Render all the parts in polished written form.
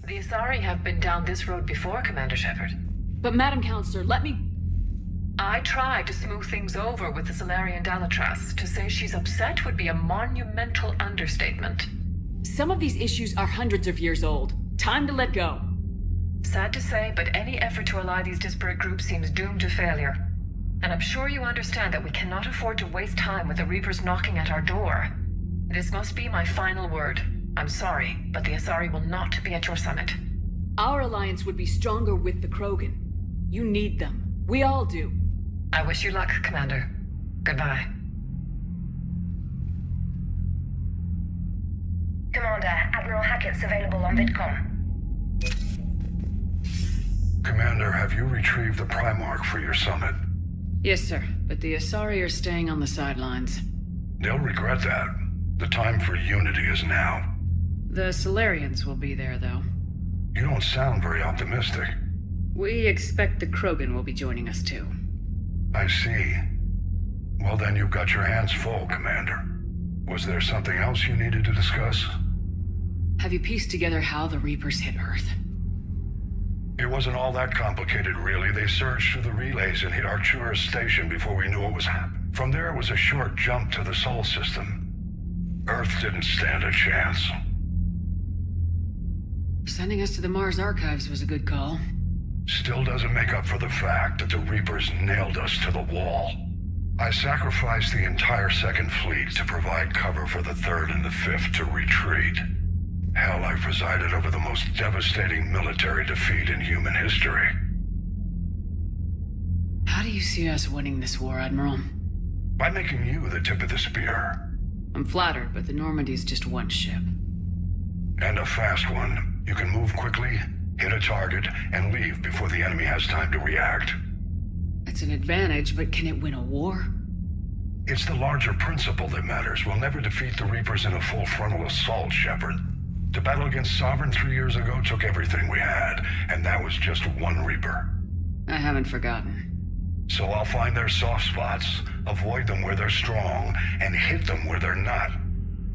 The Asari have been down this road before, Commander Shepard. But Madam Counselor, let me... I tried to smooth things over with the Solarian Dalatras. To say she's upset would be a monumental understatement. Some of these issues are hundreds of years old. Time to let go. Sad to say, but any effort to ally these disparate groups seems doomed to failure. And I'm sure you understand that we cannot afford to waste time with the Reapers knocking at our door. This must be my final word. I'm sorry, but the Asari will not be at your summit. Our alliance would be stronger with the Krogan. You need them. We all do. I wish you luck, Commander. Goodbye. Commander, Admiral Hackett's available on VidCom. Commander, have you retrieved the Primarch for your summit? Yes, sir. But the Asari are staying on the sidelines. They'll regret that. The time for unity is now. The Solarians will be there, though. You don't sound very optimistic. We expect the Krogan will be joining us, too. I see. Well, then you've got your hands full, Commander. Was there something else you needed to discuss? Have you pieced together how the Reapers hit Earth? It wasn't all that complicated, really. They surged through the relays and hit Arcturus Station before we knew what was happening. From there, it was a short jump to the Sol system. Earth didn't stand a chance. Sending us to the Mars Archives was a good call. Still doesn't make up for the fact that the Reapers nailed us to the wall. I sacrificed the entire Second Fleet to provide cover for the Third and the Fifth to retreat. Hell, I presided over the most devastating military defeat in human history. How do you see us winning this war, Admiral? By making you the tip of the spear. I'm flattered, but the Normandy's just one ship. And a fast one. You can move quickly, hit a target, and leave before the enemy has time to react. It's an advantage, but can it win a war? It's the larger principle that matters. We'll never defeat the Reapers in a full frontal assault, Shepard. The battle against Sovereign 3 years ago took everything we had, and that was just one Reaper. I haven't forgotten. So I'll find their soft spots, avoid them where they're strong, and hit them where they're not.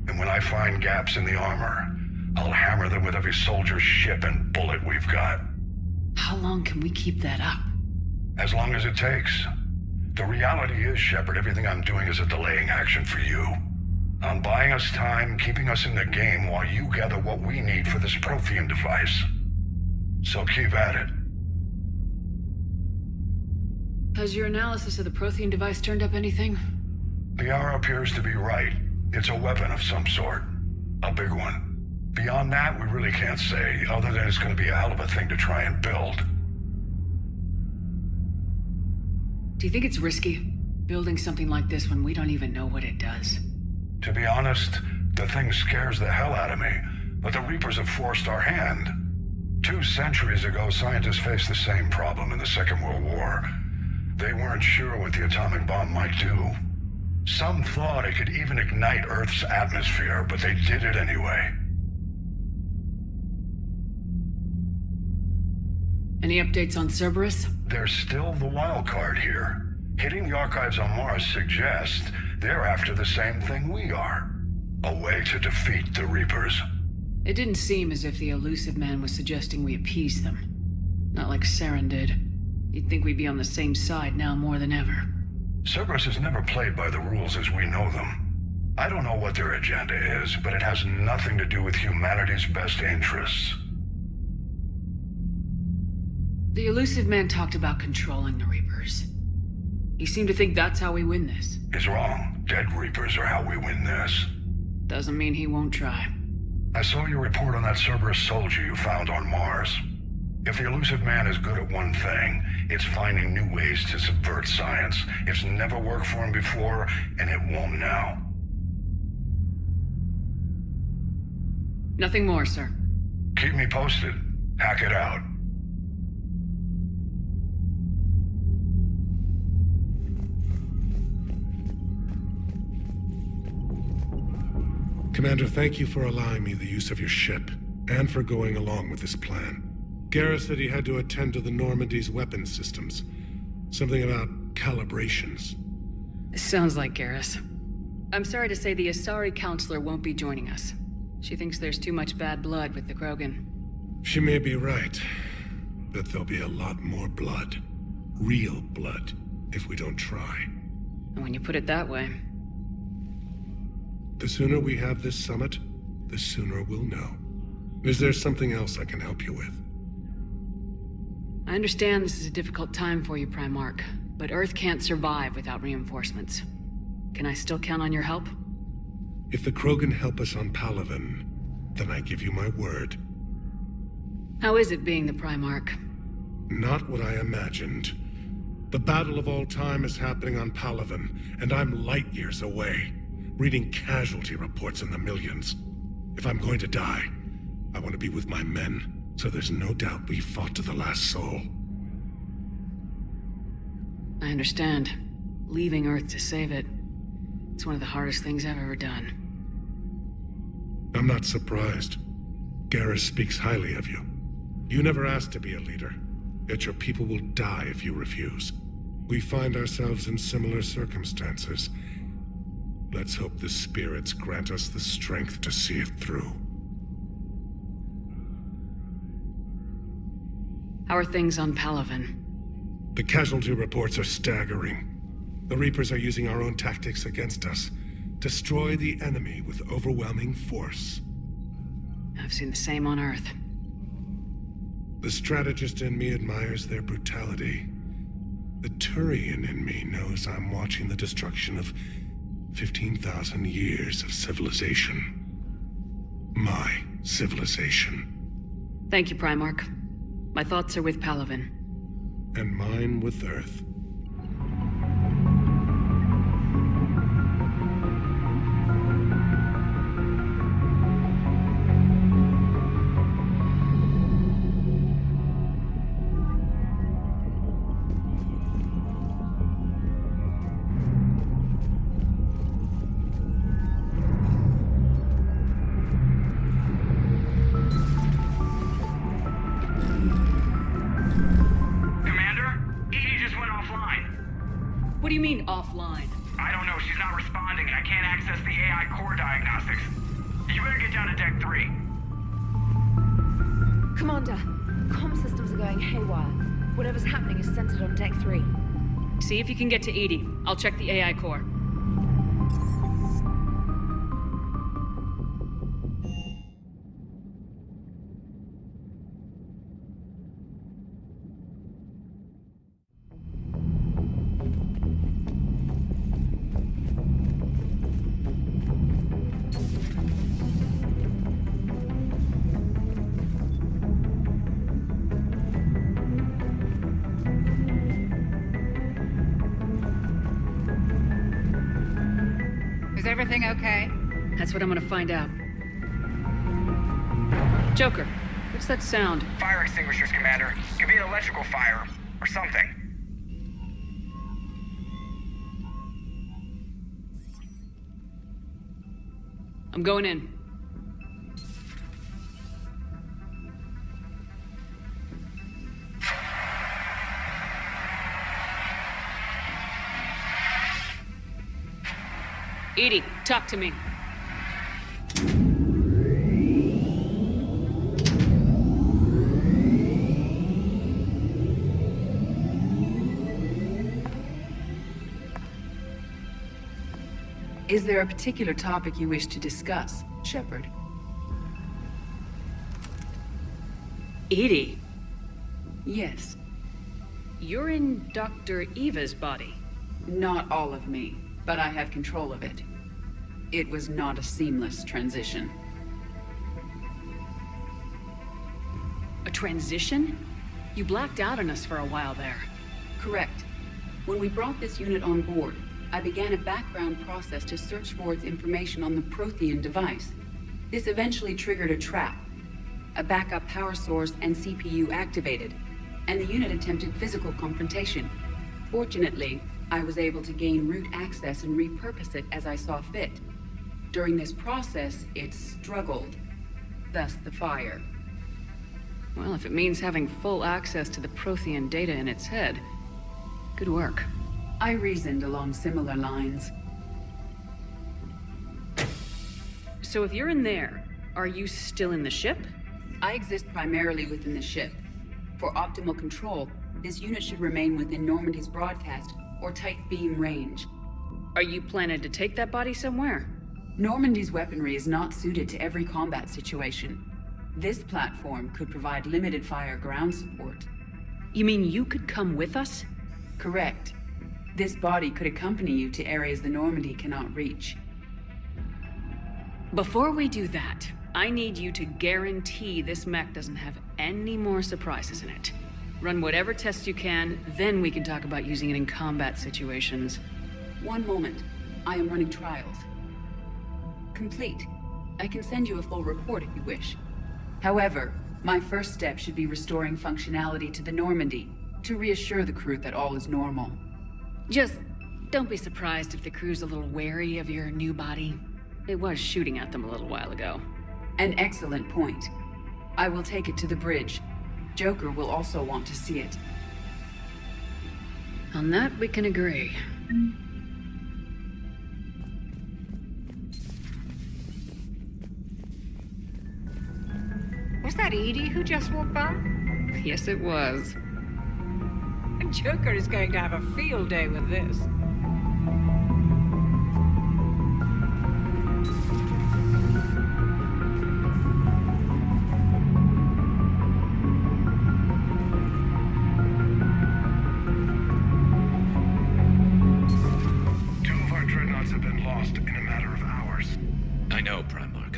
And when I find gaps in the armor, I'll hammer them with every soldier's ship and bullet we've got. How long can we keep that up? As long as it takes. The reality is, Shepard, everything I'm doing is a delaying action for you. I'm buying us time, keeping us in the game while you gather what we need for this Prothean device. So keep at it. Has your analysis of the Prothean device turned up anything? The hour appears to be right. It's a weapon of some sort. A big one. Beyond that, we really can't say, other than it's going to be a hell of a thing to try and build. Do you think it's risky, building something like this when we don't even know what it does? To be honest, the thing scares the hell out of me, but the Reapers have forced our hand. 2 centuries ago, scientists faced the same problem in the Second World War. They weren't sure what the atomic bomb might do. Some thought it could even ignite Earth's atmosphere, but they did it anyway. Any updates on Cerberus? They're still the wild card here. Hitting the archives on Mars suggests they're after the same thing we are. A way to defeat the Reapers. It didn't seem as if the elusive man was suggesting we appease them. Not like Saren did. You'd think we'd be on the same side now more than ever. Cerberus has never played by the rules as we know them. I don't know what their agenda is, but it has nothing to do with humanity's best interests. The elusive man talked about controlling the Reapers. He seemed to think that's how we win this. He's wrong. Dead Reapers are how we win this. Doesn't mean he won't try. I saw your report on that Cerberus soldier you found on Mars. If the elusive man is good at one thing, it's finding new ways to subvert science. It's never worked for him before, and it won't now. Nothing more, sir. Keep me posted. Hack it out. Commander, thank you for allowing me the use of your ship, and for going along with this plan. Garrus said he had to attend to the Normandy's weapon systems. Something about calibrations. Sounds like Garrus. I'm sorry to say the Asari counselor won't be joining us. She thinks there's too much bad blood with the Krogan. She may be right, but there'll be a lot more blood. Real blood, if we don't try. And when you put it that way, The sooner we have this summit, the sooner we'll know. Is there something else I can help you with? I understand this is a difficult time for you, Primarch, but Earth can't survive without reinforcements. Can I still count on your help? If the Krogan help us on Palaven, then I give you my word. How is it being the Primarch? Not what I imagined. The battle of all time is happening on Palaven, and I'm light years away, reading casualty reports in the millions. If I'm going to die, I want to be with my men, so there's no doubt we fought to the last soul. I understand. Leaving Earth to save it. It's one of the hardest things I've ever done. I'm not surprised. Garrus speaks highly of you. You never asked to be a leader, yet your people will die if you refuse. We find ourselves in similar circumstances. Let's hope the spirits grant us the strength to see it through. How are things on Palaven? The casualty reports are staggering. The Reapers are using our own tactics against us. Destroy the enemy with overwhelming force. I've seen the same on Earth. The strategist in me admires their brutality. The Turian in me knows I'm watching the destruction of 15,000 years of civilization. My civilization. Thank you, Primarch. My thoughts are with Palaven. And mine with Earth. What do you mean, offline? I don't know. She's not responding, and I can't access the AI core diagnostics. You better get down to Deck 3. Commander, comm systems are going haywire. Whatever's happening is centered on Deck 3. See if you can get to EDI. I'll check the AI core. Is everything okay? That's what I'm gonna find out. Joker, what's that sound? Fire extinguishers, Commander. Could be an electrical fire, or something. I'm going in. EDI, talk to me. Is there a particular topic you wish to discuss, Shepard? EDI, Yes. you're in Dr. Eva's body. Not all of me, but I have control of it. It was not a seamless transition. A transition? You blacked out on us for a while there. Correct. When we brought this unit on board, I began a background process to search for its information on the Prothean device. This eventually triggered a trap. A backup power source and CPU activated, and the unit attempted physical confrontation. Fortunately, I was able to gain root access and repurpose it as I saw fit. During this process, it struggled. Thus the fire. Well, if it means having full access to the Prothean data in its head, good work. I reasoned along similar lines. So if you're in there, are you still in the ship? I exist primarily within the ship. For optimal control, this unit should remain within Normandy's broadcast or tight beam range. Are you planning to take that body somewhere? Normandy's weaponry is not suited to every combat situation. This platform could provide limited fire ground support. You mean you could come with us? Correct. This body could accompany you to areas the Normandy cannot reach. Before we do that, I need you to guarantee this mech doesn't have any more surprises in it. Run whatever tests you can, then we can talk about using it in combat situations. One moment. I am running trials. Complete. I can send you a full report if you wish. However, my first step should be restoring functionality to the Normandy to reassure the crew that all is normal. Just don't be surprised if the crew's a little wary of your new body. It was shooting at them a little while ago. An excellent point. I will take it to the bridge. Joker will also want to see it. On that, we can agree. Was that Edie who just walked by? Yes, it was. Joker is going to have a field day with this.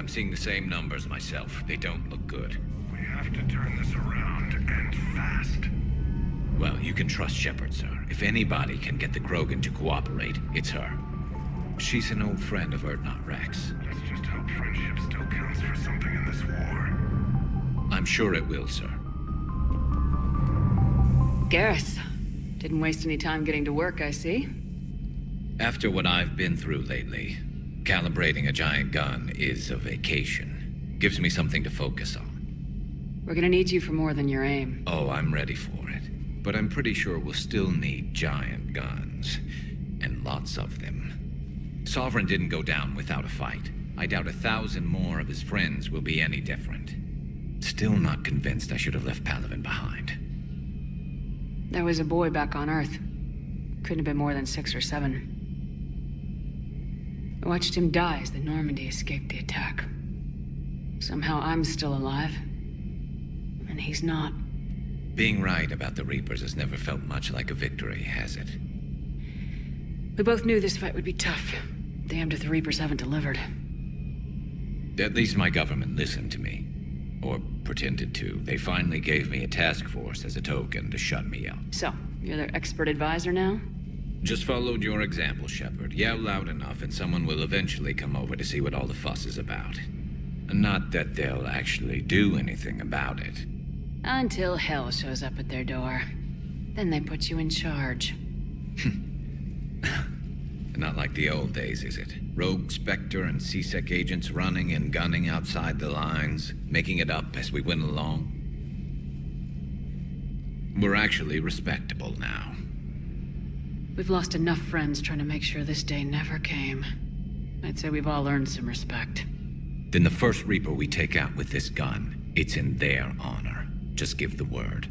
Seeing the same numbers myself. They don't look good. We have to turn this around, and fast. Well, you can trust Shepard, sir. If anybody can get the Krogan to cooperate, it's her. She's an old friend of Urdnot Rex. Let's just hope friendship still counts for something in this war. I'm sure it will, sir. Garrus. Didn't waste any time getting to work, I see. After what I've been through lately, calibrating a giant gun is a vacation. Gives me something to focus on. We're gonna need you for more than your aim. Oh, I'm ready for it. But I'm pretty sure we'll still need giant guns. And lots of them. Sovereign didn't go down without a fight. I doubt 1,000 more of his friends will be any different. Still not convinced I should have left Palaven behind. There was a boy back on Earth. Couldn't have been more than 6 or 7. I watched him die as the Normandy escaped the attack. Somehow I'm still alive. And he's not. Being right about the Reapers has never felt much like a victory, has it? We both knew this fight would be tough. Damned if the Reapers haven't delivered. At least my government listened to me. Or pretended to. They finally gave me a task force as a token to shut me up. So, you're their expert advisor now? Just followed your example, Shepard. Yell loud enough and someone will eventually come over to see what all the fuss is about. Not that they'll actually do anything about it. Until hell shows up at their door. Then they put you in charge. Not like the old days, is it? Rogue Spectre and C-Sec agents running and gunning outside the lines, making it up as we went along. We're actually respectable now. We've lost enough friends trying to make sure this day never came. I'd say we've all earned some respect. Then the first Reaper we take out with this gun, it's in their honor. Just give the word.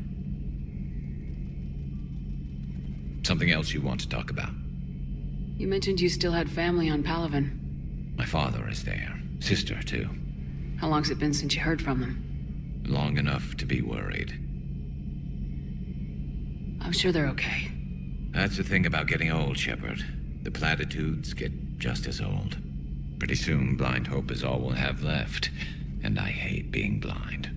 Something else you want to talk about? You mentioned you still had family on Palaven. My father is there. Sister, too. How long's it been since you heard from them? Long enough to be worried. I'm sure they're okay. That's the thing about getting old, Shepard. The platitudes get just as old. Pretty soon, blind hope is all we'll have left. And I hate being blind.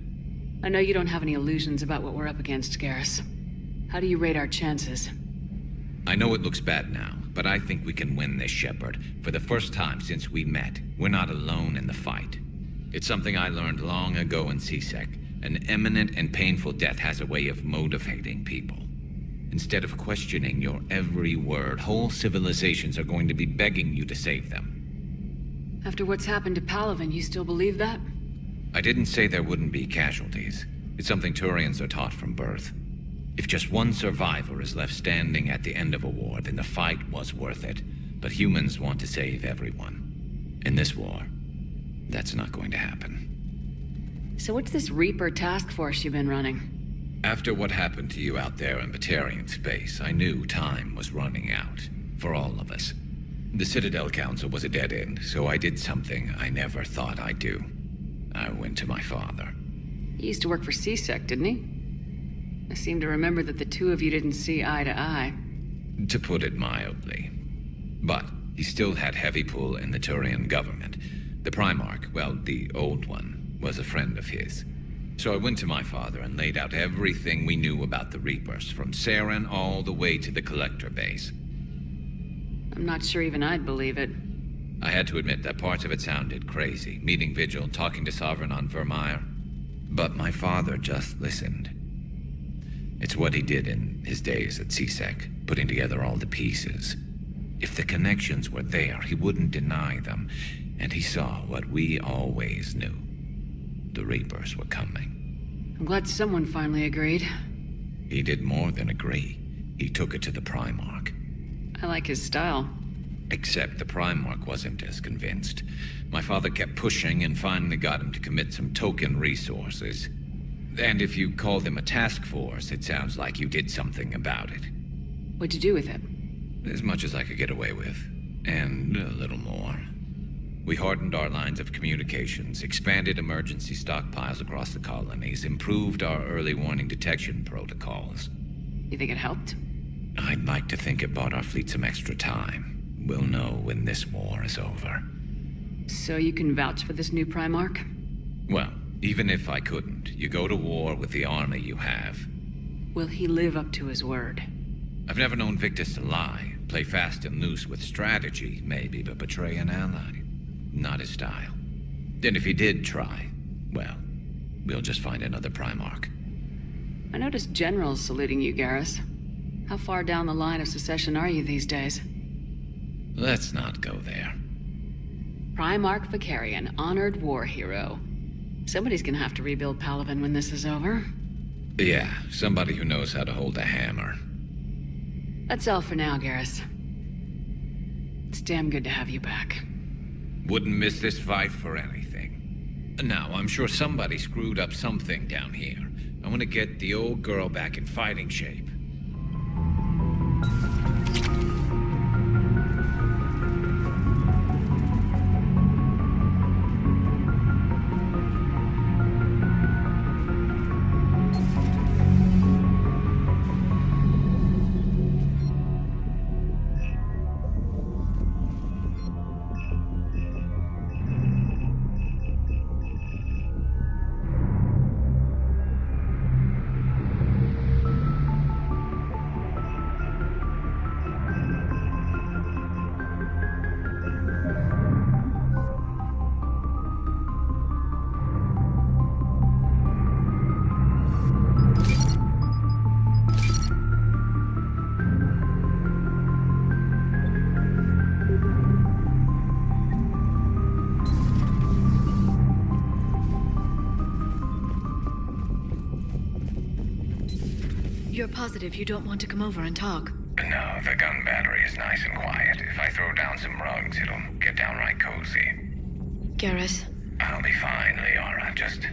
I know you don't have any illusions about what we're up against, Garrus. How do you rate our chances? I know it looks bad now, but I think we can win this, Shepard. For the first time since we met, we're not alone in the fight. It's something I learned long ago in C-Sec. An imminent and painful death has a way of motivating people. Instead of questioning your every word, whole civilizations are going to be begging you to save them. After what's happened to Palaven, you still believe that? I didn't say there wouldn't be casualties. It's something Turians are taught from birth. If just one survivor is left standing at the end of a war, then the fight was worth it. But humans want to save everyone. In this war, that's not going to happen. So what's this Reaper task force you've been running? After what happened to you out there in Batarian space, I knew time was running out. For all of us. The Citadel Council was a dead end, so I did something I never thought I'd do. I went to my father. He used to work for CSEC, didn't he? I seem to remember that the two of you didn't see eye to eye. To put it mildly. But he still had heavy pull in the Turian government. The Primarch, well, the old one, was a friend of his. So I went to my father and laid out everything we knew about the Reapers, from Saren all the way to the Collector base. I'm not sure even I'd believe it. I had to admit that parts of it sounded crazy, meeting Vigil, talking to Sovereign on Vermeer. But my father just listened. It's what he did in his days at CSEC, putting together all the pieces. If the connections were there, he wouldn't deny them, and he saw what we always knew. The Reapers were coming. I'm glad someone finally agreed. He did more than agree. He took it to the Primarch. I like his style. Except the Primarch wasn't as convinced. My father kept pushing and finally got him to commit some token resources. And if you call them a task force, it sounds like you did something about it. What'd you do with it? As much as I could get away with. And a little more. We hardened our lines of communications, expanded emergency stockpiles across the colonies, improved our early warning detection protocols. You think it helped? I'd like to think it bought our fleet some extra time. We'll know when this war is over. So you can vouch for this new Primarch? Well, even if I couldn't, you go to war with the army you have. Will he live up to his word? I've never known Victus to lie. Play fast and loose with strategy, maybe, but betray an ally. Not his style. And if he did try, well, we'll just find another Primarch. I noticed generals saluting you, Garrus. How far down the line of succession are you these days? Let's not go there. Primarch Vicarian, honored war hero. Somebody's gonna have to rebuild Palaven when this is over. Yeah, somebody who knows how to hold a hammer. That's all for now, Garrus. It's damn good to have you back. Wouldn't miss this fight for anything. Now, I'm sure somebody screwed up something down here. I want to get the old girl back in fighting shape. You're positive you don't want to come over and talk? No, the gun battery is nice and quiet. If I throw down some rugs, it'll get downright cozy. Garrus? I'll be fine, Liara. Just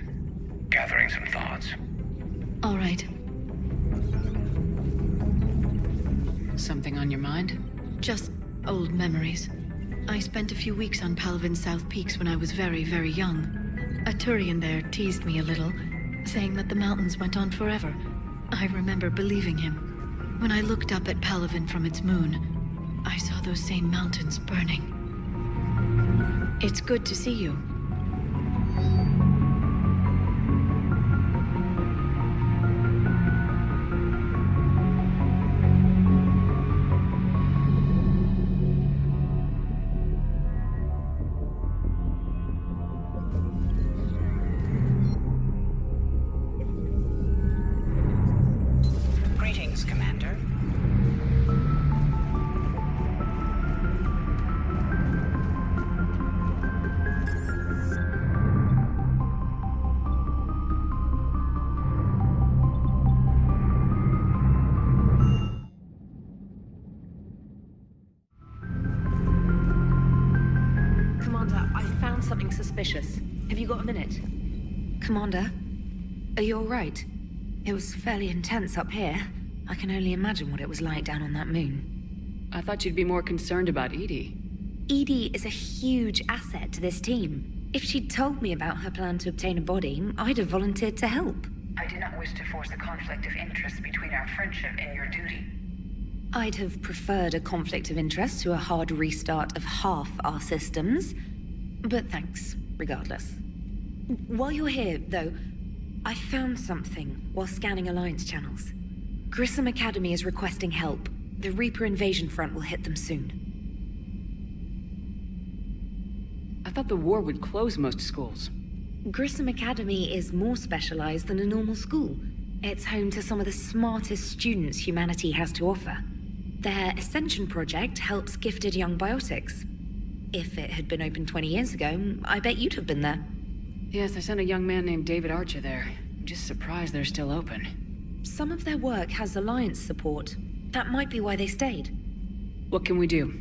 gathering some thoughts. All right. Something on your mind? Just old memories. I spent a few weeks on Palaven's South Peaks when I was very, very young. A Turian there teased me a little, saying that the mountains went on forever. I remember believing him. When I looked up at Palaven from its moon, I saw those same mountains burning. It's good to see you. Greetings, Commander. Commander, I found something suspicious. Have you got a minute? Commander, are you alright? It was fairly intense up here. I can only imagine what it was like down on that moon. I thought you'd be more concerned about EDI. EDI is a huge asset to this team. If she'd told me about her plan to obtain a body, I'd have volunteered to help. I do not wish to force a conflict of interest between our friendship and your duty. I'd have preferred a conflict of interest to a hard restart of half our systems. But thanks, regardless. While you're here, though, I found something while scanning Alliance channels. Grissom Academy is requesting help. The Reaper invasion front will hit them soon. I thought the war would close most schools. Grissom Academy is more specialized than a normal school. It's home to some of the smartest students humanity has to offer. Their Ascension project helps gifted young biotics. If it had been open 20 years ago, I bet you'd have been there. Yes, I sent a young man named David Archer there. I'm just surprised they're still open. Some of their work has Alliance support. That might be why they stayed. What can we do?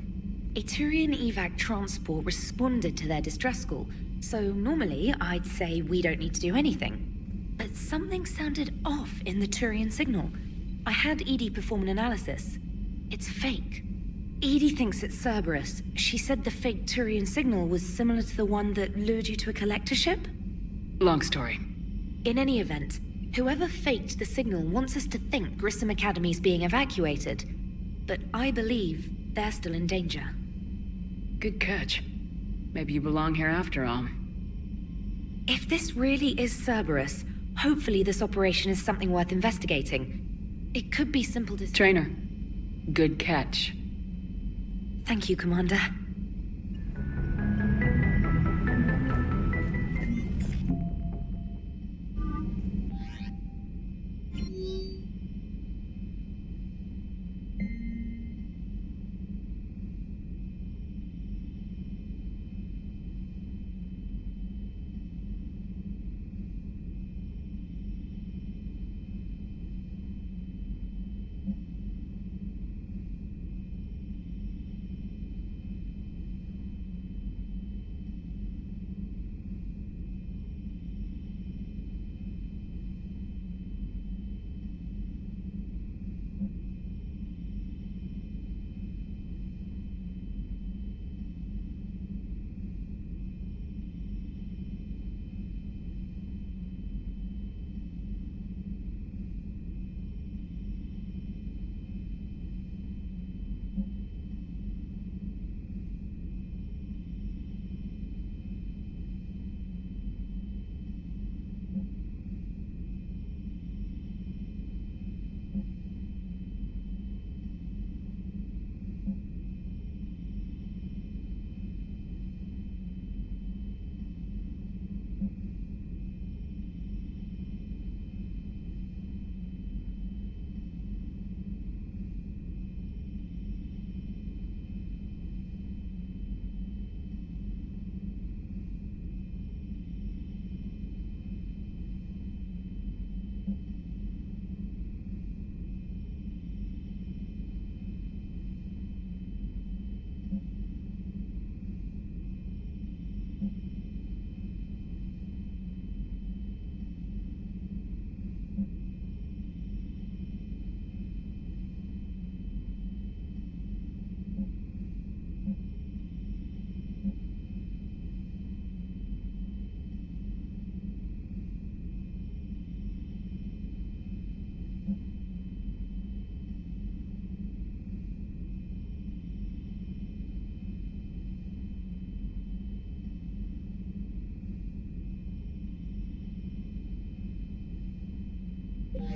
A Turian evac transport responded to their distress call, so normally I'd say we don't need to do anything. But something sounded off in the Turian signal. I had Edie perform an analysis. It's fake. Edie thinks it's Cerberus. She said the fake Turian signal was similar to the one that lured you to a collector ship? Long story. In any event, whoever faked the signal wants us to think Grissom Academy's being evacuated. But I believe they're still in danger. Good catch. Maybe you belong here after all. If this really is Cerberus, hopefully this operation is something worth investigating. It could be simple to... Trainer, good catch. Thank you, Commander.